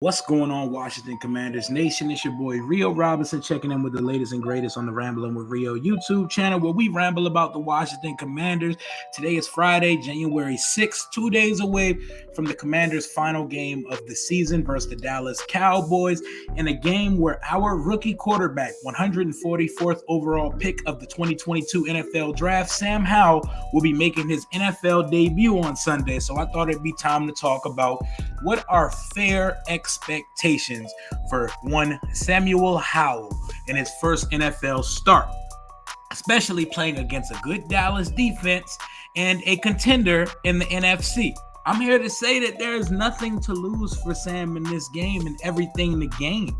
What's going on, Washington Commanders Nation? It's your boy Rio Robinson checking in with the latest and greatest on the Rambling with Rio YouTube channel where we ramble about the Washington Commanders. Today is Friday, January 6th, 2 days away from the Commanders' final game of the season versus the Dallas Cowboys, in a game where our rookie quarterback, 144th overall pick of the 2022 NFL Draft, Sam Howell, will be making his NFL debut on Sunday. So I thought it'd be time to talk about what are fair expectations for one Samuel Howell in his first NFL start, especially playing against a good Dallas defense and a contender in the NFC. I'm here to say that there is nothing to lose for Sam in this game and everything to gain.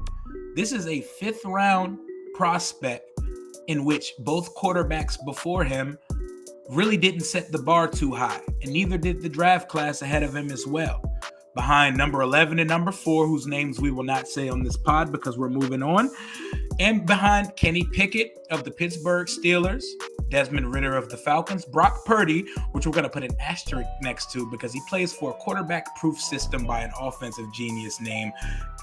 This is a fifth round prospect in which both quarterbacks before him really didn't set the bar too high, and neither did the draft class ahead of him as well. Behind number 11 and number 4, whose names we will not say on this pod because we're moving on, and behind Kenny Pickett of the Pittsburgh Steelers, Desmond Ridder of the Falcons, Brock Purdy, which we're going to put an asterisk next to because he plays for a quarterback-proof system by an offensive genius named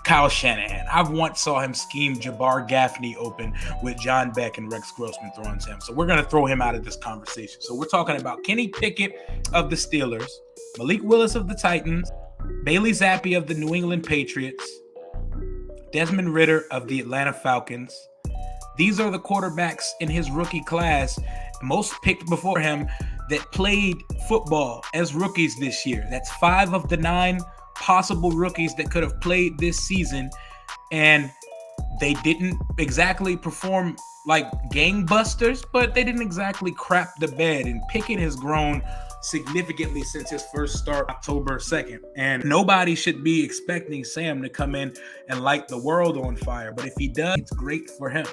Kyle Shanahan. I've once saw him scheme Jabbar Gaffney open with John Beck and Rex Grossman throwing to him. So we're going to throw him out of this conversation. So we're talking about Kenny Pickett of the Steelers, Malik Willis of the Titans, Bailey Zappi of the New England Patriots, Desmond Ridder of the Atlanta Falcons. These are the quarterbacks in his rookie class, most picked before him, that played football as rookies this year. That's 5 of the 9 possible rookies that could have played this season, and they didn't exactly perform like gangbusters, but they didn't exactly crap the bed. And Pickett has grown significantly since his first start October 2nd. And nobody should be expecting Sam to come in and light the world on fire. But if he does, it's great for him.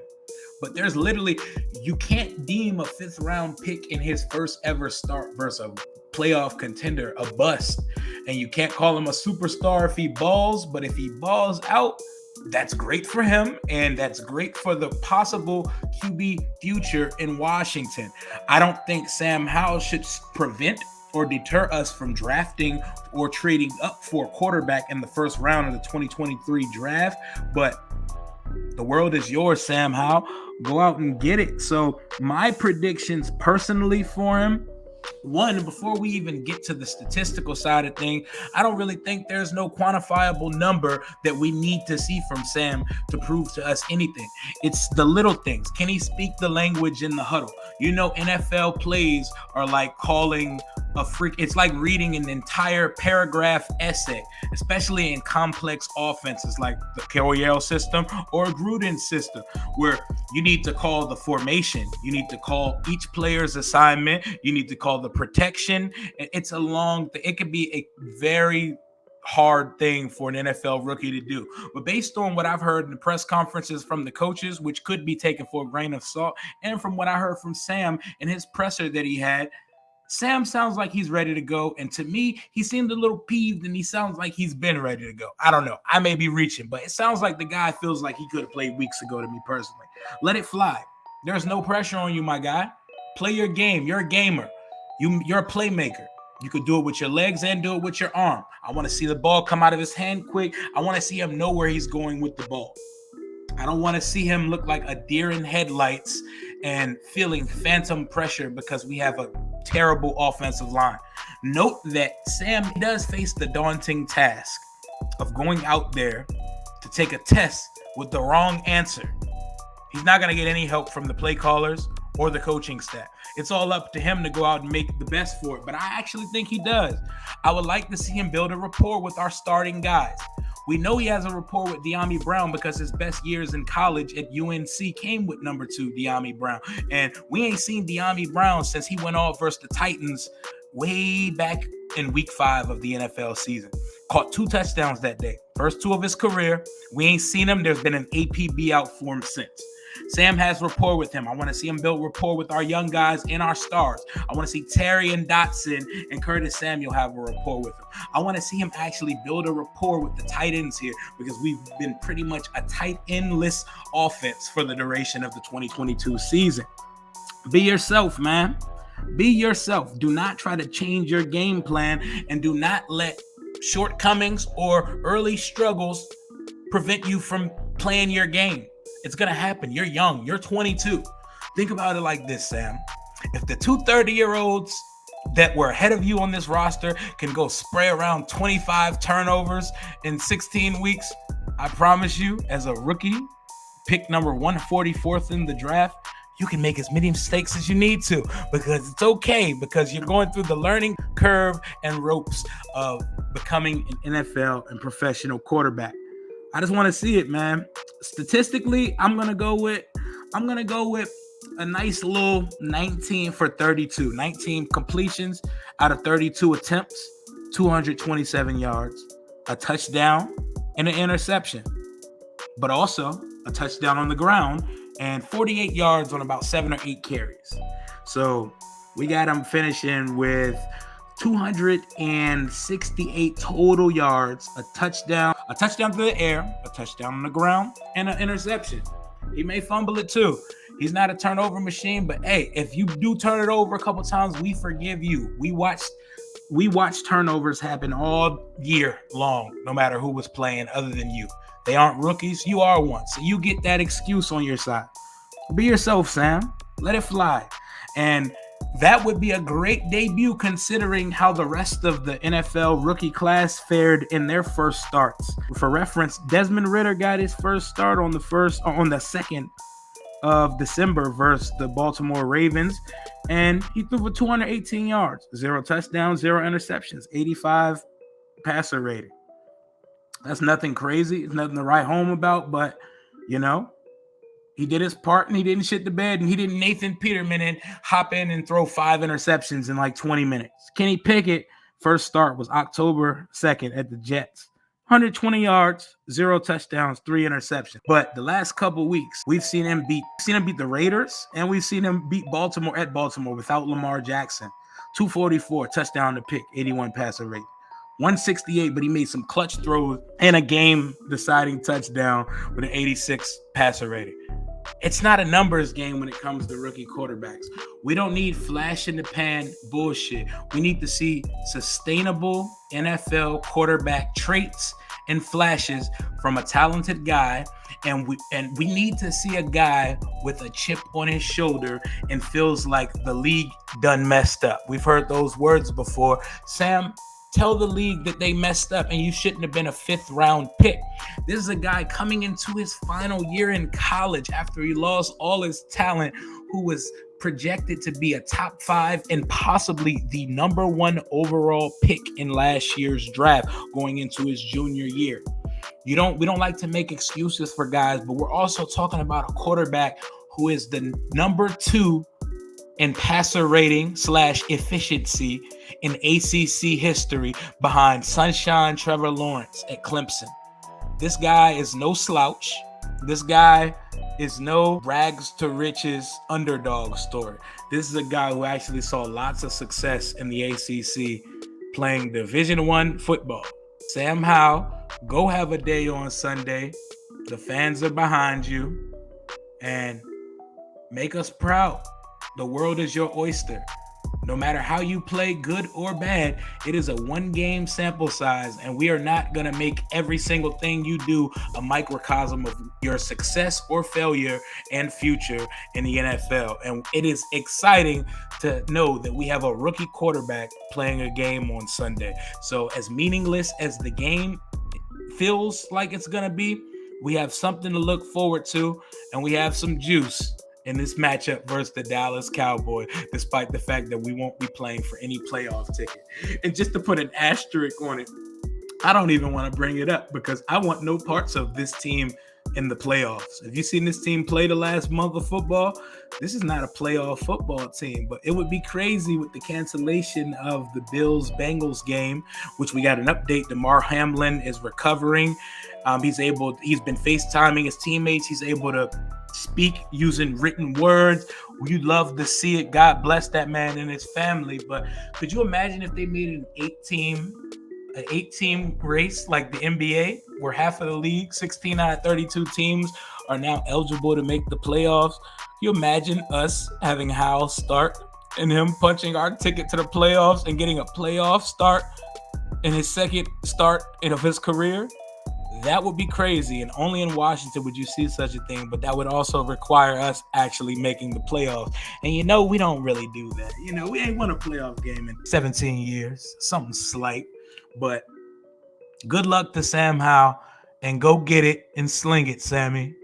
But there's literally, you can't deem a 5th round pick in his first ever start versus a playoff contender a bust. And you can't call him a superstar if he balls, but if he balls out, that's great for him, and that's great for the possible QB future in Washington. I don't think Sam Howell should prevent or deter us from drafting or trading up for a quarterback in the first round of the 2023 draft, but the world is yours, Sam Howell. Go out and get it. So my predictions personally for him, one, before we even get to the statistical side of things, I don't really think there's no quantifiable number that we need to see from Sam to prove to us anything. It's the little things. Can he speak the language in the huddle? You know, NFL plays are like calling it's like reading an entire paragraph essay, especially in complex offenses like the Coryell system or Gruden system, where you need to call the formation, you need to call each player's assignment, you need to call the protection. It's a long thing. It could be a very hard thing for an NFL rookie to do. But based on what I've heard in the press conferences from the coaches, which could be taken for a grain of salt, and from what I heard from Sam in his presser that he had, Sam sounds like he's ready to go. And to me, he seemed a little peeved, and he sounds like he's been ready to go. I don't know. I may be reaching, but it sounds like the guy feels like he could have played weeks ago to me personally. Let it fly. There's no pressure on you, my guy. Play your game. You're a gamer. You're a playmaker. You could do it with your legs and do it with your arm. I want to see the ball come out of his hand quick. I want to see him know where he's going with the ball. I don't want to see him look like a deer in headlights and feeling phantom pressure because we have a terrible offensive line. Note that Sam does face the daunting task of going out there to take a test with the wrong answer. He's not going to get any help from the play callers or the coaching staff. It's all up to him to go out and make the best for it. But I actually think he does. I would like to see him build a rapport with our starting guys. We know he has a rapport with De'Ami Brown because his best years in college at UNC came with number 2, De'Ami Brown. And we ain't seen De'Ami Brown since he went off versus the Titans way back in week 5 of the NFL season. Caught 2 touchdowns that day. First 2 of his career. We ain't seen him. There's been an APB out for him since. Sam has rapport with him. I want to see him build rapport with our young guys and our stars. I want to see Terry and Dotson and Curtis Samuel have a rapport with him. I want to see him actually build a rapport with the tight ends here because we've been pretty much a tight endless offense for the duration of the 2022 season. Be yourself, man. Be yourself. Do not try to change your game plan, and do not let shortcomings or early struggles prevent you from playing your game. It's going to happen. You're young. You're 22. Think about it like this, Sam. If the two 30-year-olds that were ahead of you on this roster can go spray around 25 turnovers in 16 weeks, I promise you, as a rookie, pick number 144th in the draft, you can make as many mistakes as you need to, because it's okay, because you're going through the learning curve and ropes of becoming an NFL and professional quarterback. I just want to see it, man. Statistically, I'm gonna go with a nice little 19 for 32, 19 completions out of 32 attempts, 227 yards, a touchdown, and an interception, but also a touchdown on the ground and 48 yards on about 7 or 8 carries. So we got him finishing with 268 total yards, a touchdown through the air, a touchdown on the ground, and an interception. He may fumble it too. He's not a turnover machine, but hey, if you do turn it over a couple times, we forgive you. We watched turnovers happen all year long, no matter who was playing other than you. They aren't rookies. You are one. So you get that excuse on your side. Be yourself, Sam. Let it fly. And that would be a great debut considering how the rest of the NFL rookie class fared in their first starts. For reference, Desmond Ridder got his first start on the 2nd of December versus the Baltimore Ravens, and he threw for 218 yards, 0 touchdowns, 0 interceptions, 85 passer rating. That's nothing crazy. It's nothing to write home about, but, he did his part and he didn't shit the bed, and he didn't Nathan Peterman and hop in and throw 5 interceptions in like 20 minutes. Kenny Pickett, first start was October 2nd at the Jets. 120 yards, 0 touchdowns, 3 interceptions. But the last couple weeks, we've seen him beat the Raiders, and we've seen him beat Baltimore at Baltimore without Lamar Jackson. 244, touchdown to pick, 81 passer rate. 168, but he made some clutch throws and a game-deciding touchdown with an 86 passer rating. It's not a numbers game when it comes to rookie quarterbacks. We don't need flash-in-the-pan bullshit. We need to see sustainable NFL quarterback traits and flashes from a talented guy, and we need to see a guy with a chip on his shoulder and feels like the league done messed up. We've heard those words before. Sam, tell the league that they messed up and you shouldn't have been a 5th-round pick. This is a guy coming into his final year in college after he lost all his talent, who was projected to be a top 5 and possibly the number 1 overall pick in last year's draft going into his junior year. We don't like to make excuses for guys, but we're also talking about a quarterback who is the number 2 in passer rating / efficiency in ACC history behind Sunshine Trevor Lawrence at Clemson. This guy is no slouch. This guy is no rags to riches underdog story. This is a guy who actually saw lots of success in the ACC playing Division I football. Sam Howell, go have a day on Sunday. The fans are behind you, and make us proud. The world is your oyster. No matter how you play, good or bad, it is a 1-game sample size, and we are not going to make every single thing you do a microcosm of your success or failure and future in the NFL. And it is exciting to know that we have a rookie quarterback playing a game on Sunday. So as meaningless as the game feels like it's going to be, we have something to look forward to, and we have some juice in this matchup versus the Dallas Cowboys, despite the fact that we won't be playing for any playoff ticket. And just to put an asterisk on it, I don't even want to bring it up because I want no parts of this team in the playoffs. Have you seen this team play the last month of football? This is not a playoff football team, but it would be crazy with the cancellation of the Bills-Bengals game, which we got an update. DeMar Hamlin is recovering. He's been FaceTiming his teammates. He's able to speak using written words. You'd love to see it. God bless that man and his family. But could you imagine if they made an 8-team race like the NBA, where half of the league, 16 out of 32 teams, are now eligible to make the playoffs? Can you imagine us having Howell start and him punching our ticket to the playoffs and getting a playoff start? in his second start of his career, that would be crazy. And only in Washington would you see such a thing. But that would also require us actually making the playoffs. And we don't really do that. We ain't won a playoff game in 17 years. Something slight. But good luck to Sam Howell. And go get it and sling it, Sammy.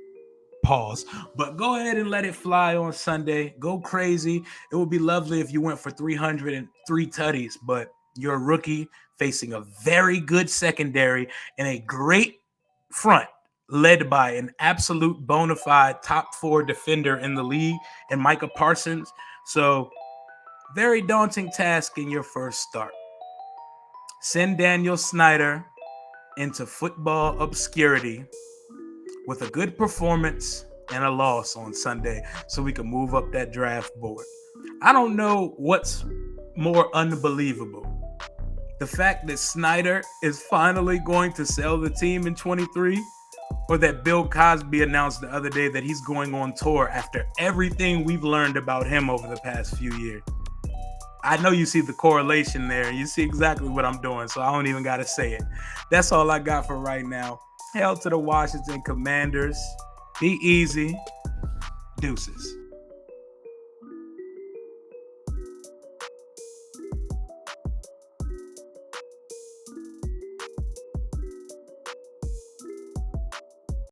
Pause. But go ahead and let it fly on Sunday. Go crazy. It would be lovely if you went for 303 tutties, but you're a rookie facing a very good secondary and a great front led by an absolute bona fide top 4 defender in the league and Micah Parsons. So very daunting task in your first start. Send Daniel Snyder into football obscurity with a good performance and a loss on Sunday so we can move up that draft board. I don't know what's more unbelievable. The fact that Snyder is finally going to sell the team in 23, or that Bill Cosby announced the other day that he's going on tour after everything we've learned about him over the past few years. I know you see the correlation there. You see exactly what I'm doing, so I don't even got to say it. That's all I got for right now. Hail to the Washington Commanders. Be easy. Deuces.